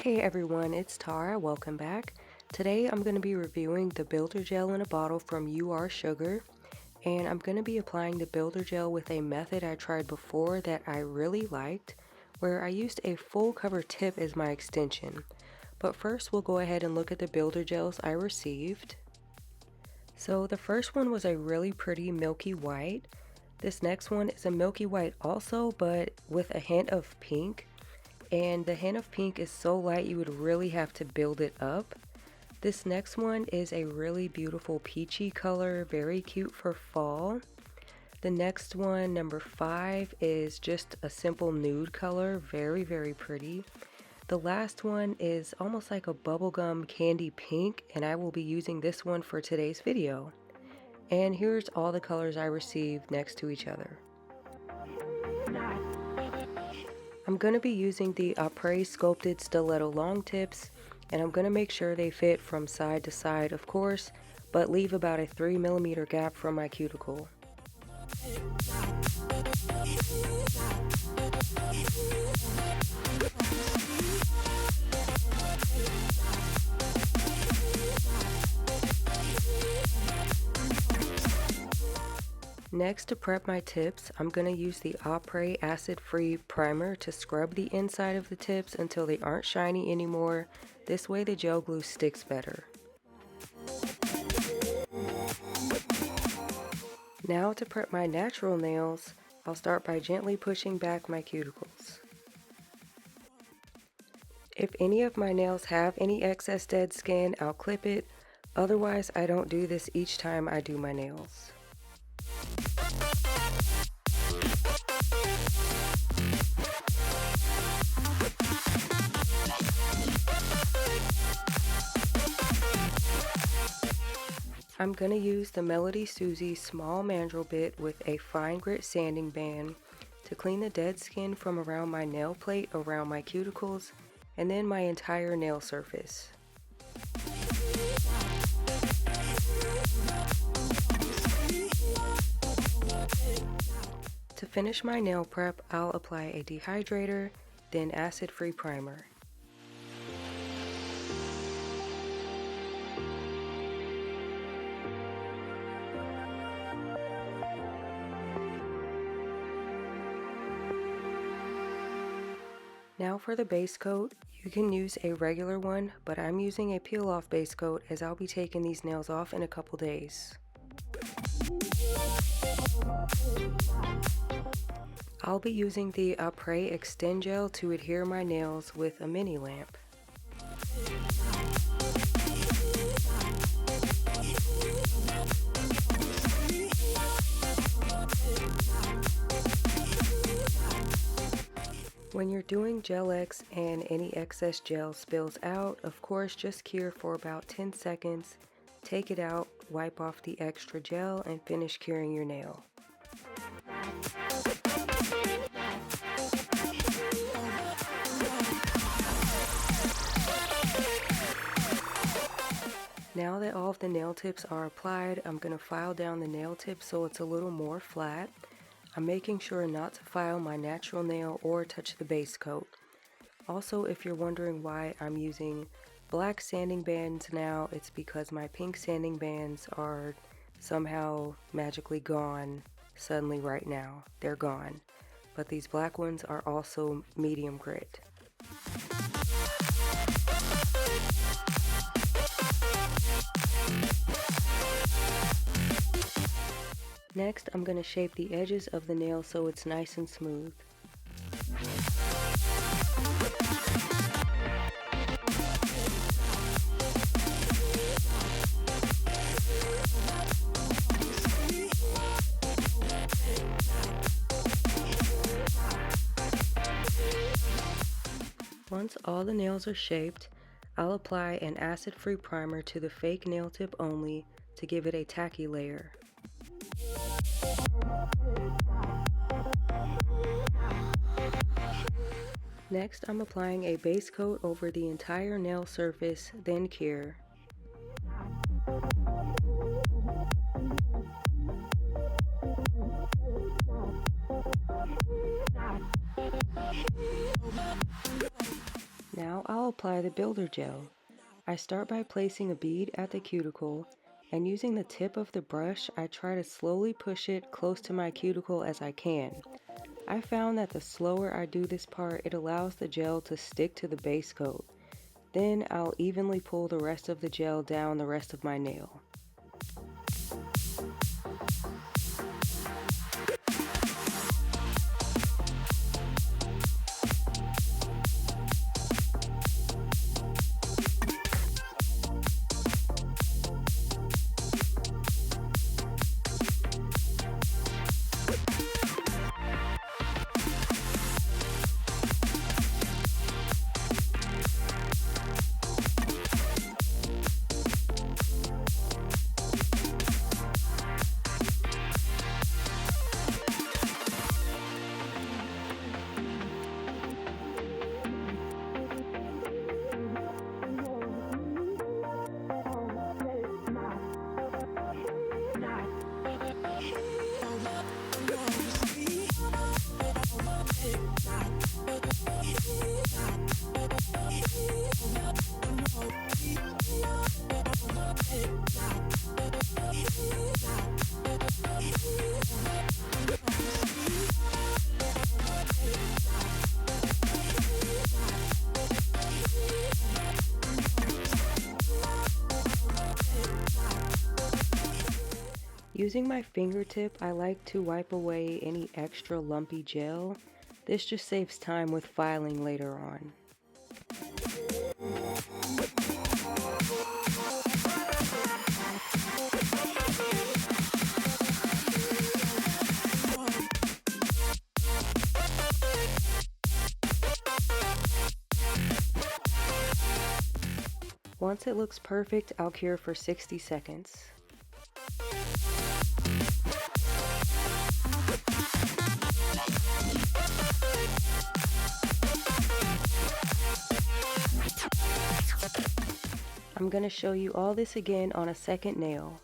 Hey everyone, it's Tara. Welcome back. Today I'm going to be reviewing the Builder Gel in a bottle from UR Sugar, and I'm going to be applying the Builder Gel with a method I tried before that I really liked, where I used a full cover tip as my extension. But first we'll go ahead and look at the Builder Gels I received. So the first one was a really pretty milky white. This next one is a milky white also, but with a hint of pink. And the hint of pink is so light you would really have to build it up. This next one is a really beautiful peachy color, very cute for fall. The next one, number 5, is just a simple nude color, very pretty. The last one is almost like a bubblegum candy pink, and I will be using this one for today's video. And here's all the colors I received next to each other. I'm going to be using the Après Sculpted Stiletto Long Tips, and I'm going to make sure they fit from side to side, of course, but leave about a 3mm gap from my cuticle. Next, to prep my tips, I'm going to use the Après Acid-Free Primer to scrub the inside of the tips until they aren't shiny anymore. This way the gel glue sticks better. Now to prep my natural nails, I'll start by gently pushing back my cuticles. If any of my nails have any excess dead skin, I'll clip it. Otherwise, I don't do this each time I do my nails. I'm going to use the Melody Susie small mandrel bit with a fine grit sanding band to clean the dead skin from around my nail plate, around my cuticles, and then my entire nail surface. To finish my nail prep, I'll apply a dehydrator, then acid-free primer. Now for the base coat, you can use a regular one, but I'm using a peel-off base coat as I'll be taking these nails off in a couple days. I'll be using the Après Extend Gel to adhere my nails with a mini lamp. When you're doing Gel X and any excess gel spills out, of course just cure for about 10 seconds, take it out, wipe off the extra gel, and finish curing your nail. Now that all of the nail tips are applied, I'm going to file down the nail tip so it's a little more flat. I'm making sure not to file my natural nail or touch the base coat. Also, if you're wondering why I'm using black sanding bands now, it's because my pink sanding bands are somehow magically gone suddenly right now. They're gone. But these black ones are also medium grit. Next, I'm going to shape the edges of the nail so it's nice and smooth. Once all the nails are shaped, I'll apply an acid-free primer to the fake nail tip only to give it a tacky layer. Next, I'm applying a base coat over the entire nail surface, then cure. Now I'll apply the builder gel. I start by placing a bead at the cuticle, and using the tip of the brush, I try to slowly push it close to my cuticle as I can. I found that the slower I do this part, it allows the gel to stick to the base coat. Then I'll evenly pull the rest of the gel down the rest of my nail. Using my fingertip, I like to wipe away any extra lumpy gel. This just saves time with filing later on. Once it looks perfect, I'll cure for 60 seconds. I'm going to show you all this again on a second nail.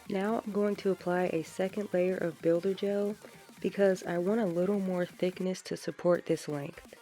Now I'm going to apply a second layer of builder gel because I want a little more thickness to support this length.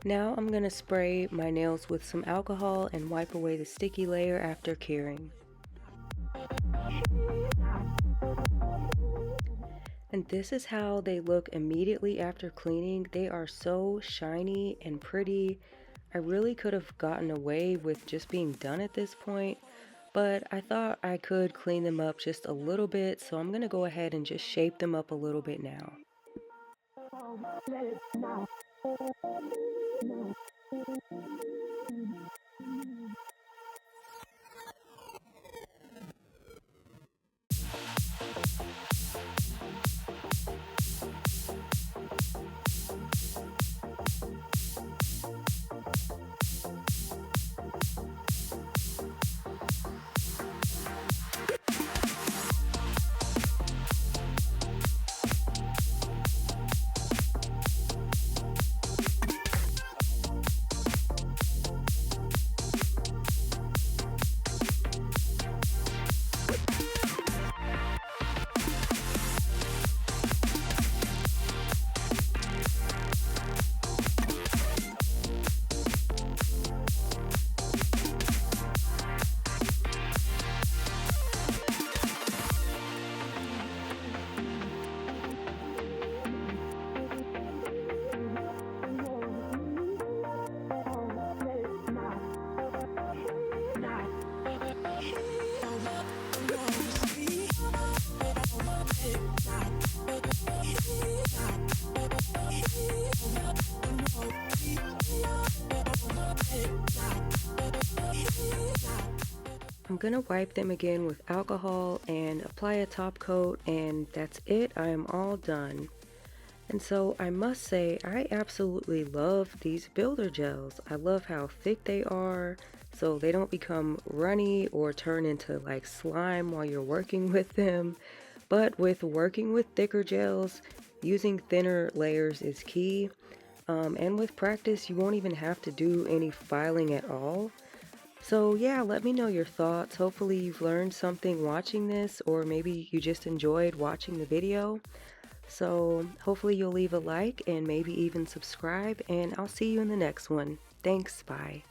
Now I'm going to spray my nails with some alcohol and wipe away the sticky layer after curing. And this is how they look immediately after cleaning. They are so shiny and pretty. I really could have gotten away with just being done at this point, but I thought I could clean them up just a little bit, so I'm gonna go ahead and just shape them up a little bit now. I'm gonna wipe them again with alcohol and apply a top coat, and that's it. I am all done. And so I must say, I absolutely love these builder gels. I love how thick they are, so they don't become runny or turn into like slime while you're working with them. But with working with thicker gels, using thinner layers is key. And with practice, you won't even have to do any filing at all. So yeah, let me know your thoughts. Hopefully you've learned something watching this, or maybe you just enjoyed watching the video. So hopefully you'll leave a like and maybe even subscribe, and I'll see you in the next one. Thanks, bye.